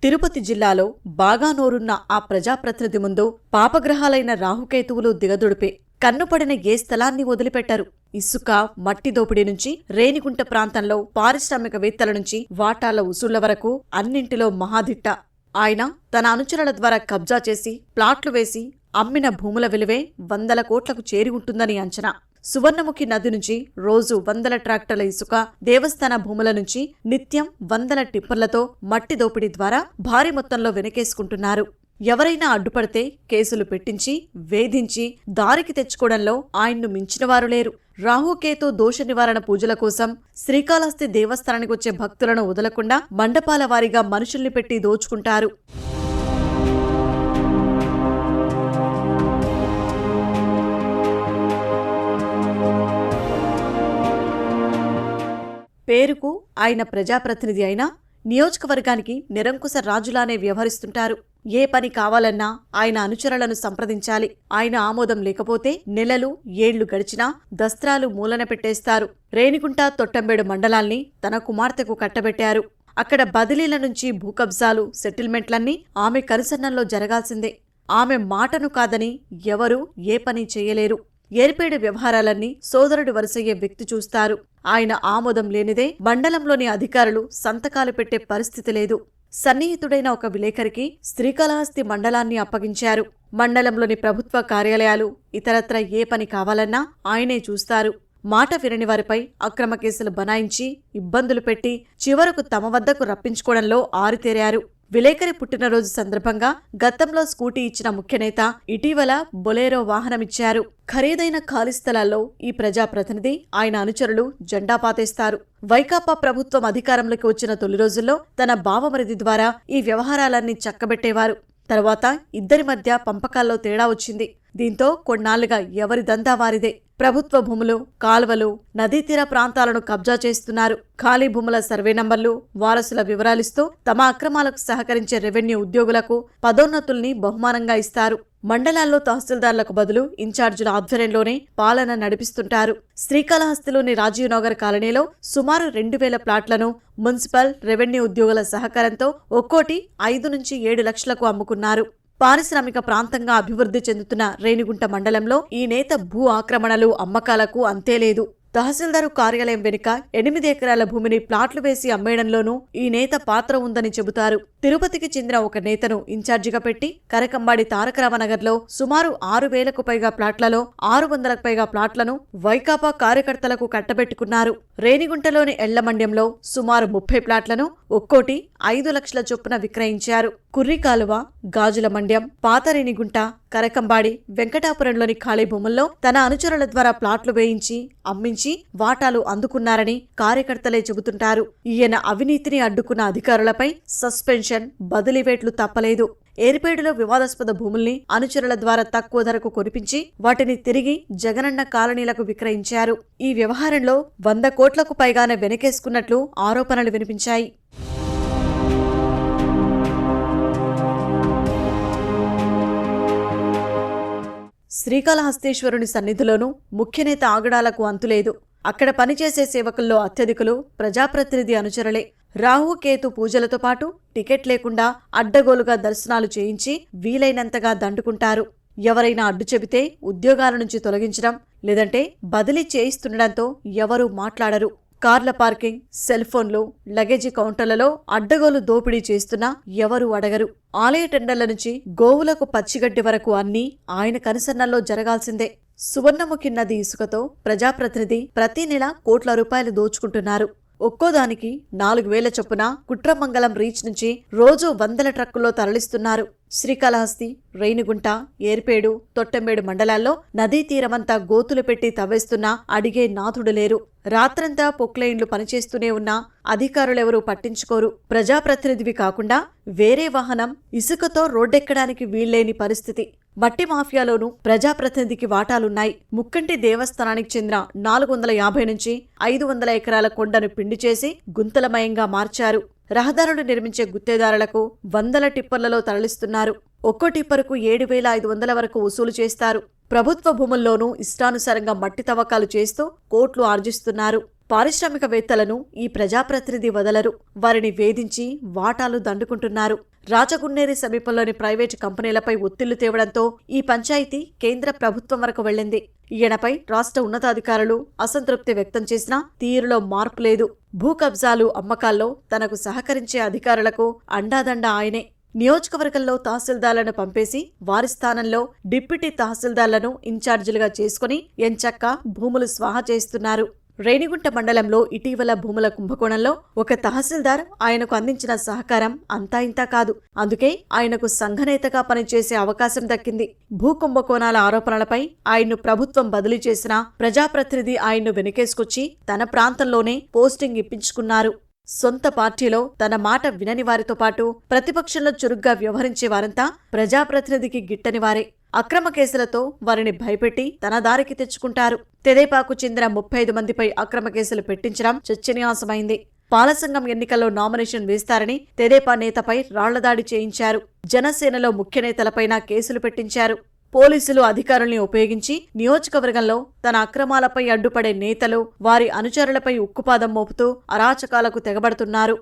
తిరుపతి జిల్లాలో బాగా నోరున్న ఆ ప్రజాప్రతినిధి ముందు పాపగ్రహాలైన రాహుకేతువులు దిగదుడిపే కన్నుపడిన ఏ స్థలాన్ని వదిలిపెట్టారు. ఇసుక, మట్టి దోపిడీ నుంచి రేణిగుంట ప్రాంతంలో పారిశ్రామికవేత్తల నుంచి వాటాల వసూళ్ల వరకు అన్నింటిలో మహాదిట్ట. ఆయన తన అనుచరుల ద్వారా కబ్జా చేసి ప్లాట్లు వేసి అమ్మిన భూముల విలువే 100 కోట్లకు చేరి ఉంటుందని అంచనా. సువర్ణముఖి నది నుంచి రోజు 100 ట్రాక్టర్ల ఇసుక, దేవస్థాన భూముల నుంచి నిత్యం 100 టిప్పర్లతో మట్టి దోపిడీ ద్వారా భారీ మొత్తంలో వెనకేసుకుంటున్నారు. ఎవరైనా అడ్డుపడితే కేసులు పెట్టించి వేధించి దారికి తెచ్చుకోవడంలో ఆయన్ను మించినవారు లేరు. రాహుకేతు దోష నివారణ పూజల కోసం శ్రీకాళహస్తి దేవస్థానానికి వచ్చే భక్తులను వదలకుండా మండపాల వారీగా మనుషుల్ని పెట్టి దోచుకుంటారు. పేరుకు ఆయన ప్రజాప్రతినిధి అయినా నియోజకవర్గానికి నిరంకుశ రాజులానే వ్యవహరిస్తుంటారు. ఏ పని కావాలన్నా ఆయన అనుచరులను సంప్రదించాలి. ఆయన ఆమోదం లేకపోతే నెలలు, ఏళ్లు గడిచినా దస్త్రాలు మూలన పెట్టేస్తారు. రేణిగుంట, తొట్టంబేడు మండలాల్ని తన కుమార్తెకు కట్టబెట్టారు. అక్కడ బదిలీల నుంచి భూకబ్జాలు, సెటిల్మెంట్లన్నీ ఆమె కనుసన్నల్లో జరగాల్సిందే. ఆమె మాటను కాదని ఎవరూ ఏ పని చేయలేరు. ఏర్పేడు వ్యవహారాలన్నీ సోదరుడు వరుసయ్యే వ్యక్తి చూస్తారు. ఆయన ఆమోదం లేనిదే మండలంలోని అధికారులు సంతకాలు పెట్టే పరిస్థితి లేదు. సన్నిహితుడైన ఒక విలేకరికి శ్రీకాళహస్తి మండలాన్ని అప్పగించారు. మండలంలోని ప్రభుత్వ కార్యాలయాలు, ఇతరత్ర ఏ పని కావాలన్నా ఆయనే చూస్తారు. మాట వినని వారిపై అక్రమ కేసులు బనాయించి ఇబ్బందులు పెట్టి చివరకు తమ వద్దకు రప్పించుకోవడంలో ఆరితేరారు. విలేకరి పుట్టినరోజు సందర్భంగా గతంలో స్కూటీ ఇచ్చిన ముఖ్యనేత ఇటీవల బొలేరో వాహనమిచ్చారు. ఖరీదైన ఖాళీ స్థలాల్లో ఈ ప్రజాప్రతినిధి, ఆయన అనుచరులు జెండా పాతేస్తారు. వైకాపా ప్రభుత్వం అధికారంలోకి వచ్చిన తొలి రోజుల్లో తన బావమరిది ద్వారా ఈ వ్యవహారాలన్నీ చక్కబెట్టేవారు. తర్వాత ఇద్దరి మధ్య పంపకాల్లో తేడా వచ్చింది. దీంతో కొన్నాళ్లుగా ఎవరి దందా వారిదే. ప్రభుత్వ భూములు, కాల్వలు, నదీతీర ప్రాంతాలను కబ్జా చేస్తున్నారు. ఖాళీ భూముల సర్వే నంబర్లు, వారసుల వివరాలిస్తూ తమ అక్రమాలకు సహకరించే రెవెన్యూ ఉద్యోగులకు పదోన్నతుల్ని బహుమానంగా ఇస్తారు. మండలాల్లో తహసీల్దార్లకు బదులు ఇన్ఛార్జీల ఆధ్వర్యంలోనే పాలన నడిపిస్తుంటారు. శ్రీకాళహస్తిలోని రాజీవ్ నగర్ కాలనీలో సుమారు 2000 ప్లాట్లను మున్సిపల్, రెవెన్యూ ఉద్యోగుల సహకారంతో ఒక్కోటి 5 నుంచి 7 లక్షలకు అమ్ముకున్నారు. పారిశ్రామిక ప్రాంతంగా అభివృద్ధి చెందుతున్న రేణిగుంట మండలంలో ఈ నేత భూ ఆక్రమణలు, అమ్మకాలకు అంతేలేదు. తహసీల్దారు కార్యాలయం వెనుక 8 ఎకరాల భూమిని ప్లాట్లు వేసి అమ్మేయడంలోనూ ఈ నేత పాత్ర ఉందని చెబుతారు. తిరుపతికి చెందిన ఒక నేతను ఇన్ఛార్జిగా పెట్టి కరకంబాడి తారకరామనగర్లో సుమారు 6000కు పైగా ప్లాట్లలో 600కు పైగా ప్లాట్లను వైకాపా కార్యకర్తలకు కట్టబెట్టుకున్నారు. రేణిగుంటలోని ఎళ్లమండ్యంలో సుమారు 30 ప్లాట్లను ఒక్కోటి 5 లక్షల చొప్పున విక్రయించారు. కుర్రికాలువ, గాజుల మండ్యం, పాత రేణిగుంట, కరకంబాడి, వెంకటాపురంలోని ఖాళీ భూముల్లో తన అనుచరుల ద్వారా ప్లాట్లు వేయించి అమ్మించి వాటాలు అందుకున్నారని కార్యకర్తలే చెబుతుంటారు. ఈయన అవినీతిని అడ్డుకున్న అధికారులపై సస్పెన్షన్, బదిలీవేట్లు తప్పలేదు. ఏర్పేడులో వివాదాస్పద భూముల్ని అనుచరుల ద్వారా తక్కువ ధరకు కొనిపించి వాటిని తిరిగి జగనన్న కాలనీలకు విక్రయించారు. ఈ వ్యవహారంలో 100 కోట్లకు పైగానే వెనకేసుకున్నట్లు ఆరోపణలు వినిపించాయి. శ్రీకాళహస్తీశ్వరుని సన్నిధిలోనూ ముఖ్యనేత ఆగడాలకు అంతులేదు. అక్కడ పనిచేసే సేవకుల్లో అత్యధికులు ప్రజాప్రతినిధి అనుచరులే. రాహుకేతు పూజలతో పాటు టికెట్ లేకుండా అడ్డగోలుగా దర్శనాలు చేయించి వీలైనంతగా దండుకుంటారు. ఎవరైనా అడ్డు చెబితే ఉద్యోగాల నుంచి తొలగించడం, లేదంటే బదిలీ చేయిస్తుండడంతో ఎవరూ మాట్లాడరు. కార్ల పార్కింగ్, సెల్ ఫోన్లు, లగేజీ కౌంటర్లలో అడ్డగోలు దోపిడీ చేస్తున్నా ఎవరూ అడగరు. ఆలయ టెండర్ల నుంచి గోవులకు పచ్చిగడ్డి వరకు అన్నీ ఆయన కనుసన్నల్లో జరగాల్సిందే. సువర్ణముఖి నది ఇసుకతో ప్రజాప్రతినిధి ప్రతి నెల కోట్ల రూపాయలు దోచుకుంటున్నారు. ఒక్కోదానికి 4000 చొప్పున కుట్రమంగళం రీచ్ నుంచి రోజూ 100 ట్రక్కుల్లో తరలిస్తున్నారు. శ్రీకాళహస్తి, రేణిగుంట, ఏర్పేడు, తొట్టంబేడు మండలాల్లో నదీ తీరమంతా గోతులు పెట్టి తవ్వేస్తున్నా అడిగే నాథుడు లేరు. రాత్రంతా పొక్లైన్లు పనిచేస్తూనే ఉన్నా అధికారులెవరూ పట్టించుకోరు. ప్రజాప్రతినిధివి కాకుండా వేరే వాహనం ఇసుకతో రోడ్డెక్కడానికి వీల్లేని పరిస్థితి. మట్టి మాఫియాలోనూ ప్రజాప్రతినిధికి వాటాలున్నాయి. ముక్కంటి దేవస్థానానికి చెందిన 450 నుంచి 500 ఎకరాల కొండను పిండి చేసి గుంతలమయంగా మార్చారు. రహదారులు నిర్మించే గుత్తేదారులకు 100 టిప్పర్లలో తరలిస్తున్నారు. ఒక్కో టిప్పరుకు 7500 వరకు వసూలు చేస్తారు. ప్రభుత్వ భూముల్లోనూ ఇష్టానుసారంగా మట్టి తవ్వకాలు చేస్తూ కోట్లు ఆర్జిస్తున్నారు. పారిశ్రామికవేత్తలను ఈ ప్రజాప్రతినిధి వదలరు. వారిని వేధించి వాటాలు దండుకుంటున్నారు. రాజగున్నేరి సమీపంలోని ప్రైవేటు కంపెనీలపై ఒత్తిళ్లు తేవడంతో ఈ పంచాయతీ కేంద్ర ప్రభుత్వం వరకు వెళ్లింది. ఈయనపై రాష్ట్ర ఉన్నతాధికారులు అసంతృప్తి వ్యక్తం చేసినా తీరులో మార్పు లేదు. భూ కబ్జాలు, అమ్మకాల్లో తనకు సహకరించే అధికారులకు అండాదండ ఆయనే. నియోజకవర్గంలో తహసీల్దార్లను పంపేసి వారి స్థానంలో డిప్యూటీ తహసీల్దార్లను ఇన్ఛార్జీలుగా చేసుకుని ఎంచక్కా భూములు స్వాహా చేస్తున్నారు. రేణిగుంట మండలంలో ఇటీవల భూముల కుంభకోణంలో ఒక తహసీల్దార్ ఆయనకు అందించిన సహకారం అంతా ఇంతా కాదు. అందుకే ఆయనకు సంఘనేతగా పనిచేసే అవకాశం దక్కింది. భూ కుంభకోణాల ఆరోపణలపై ఆయన్ను ప్రభుత్వం బదిలీ చేసిన ప్రజాప్రతినిధి ఆయన్ను వెనకేసుకొచ్చి తన ప్రాంతంలోనే పోస్టింగ్ ఇప్పించుకున్నారు. సొంత పార్టీలో తన మాట వినని వారితో పాటు ప్రతిపక్షంలో చురుగ్గా వ్యవహరించే వారంతా ప్రజాప్రతినిధికి గిట్టనివారే. అక్రమ కేసులతో వారిని భయపెట్టి తన దారికి తెచ్చుకుంటారు. తెదేపాకు చెందిన 35 మందిపై అక్రమ కేసులు పెట్టించడం చర్చనీయాంశమైంది. పాలసంఘం ఎన్నికల్లో నామినేషన్ వేస్తారని తెదేపా నేతపై రాళ్లదాడి చేయించారు. జనసేనలో ముఖ్య నేతలపైన కేసులు పెట్టించారు. పోలీసులు అధికారుల్ని ఉపయోగించి నియోజకవర్గంలో తన అక్రమాలపై అడ్డుపడే నేతలు, వారి అనుచరులపై ఉక్కుపాదం మోపుతూ అరాచకాలకు తెగబడుతున్నారు.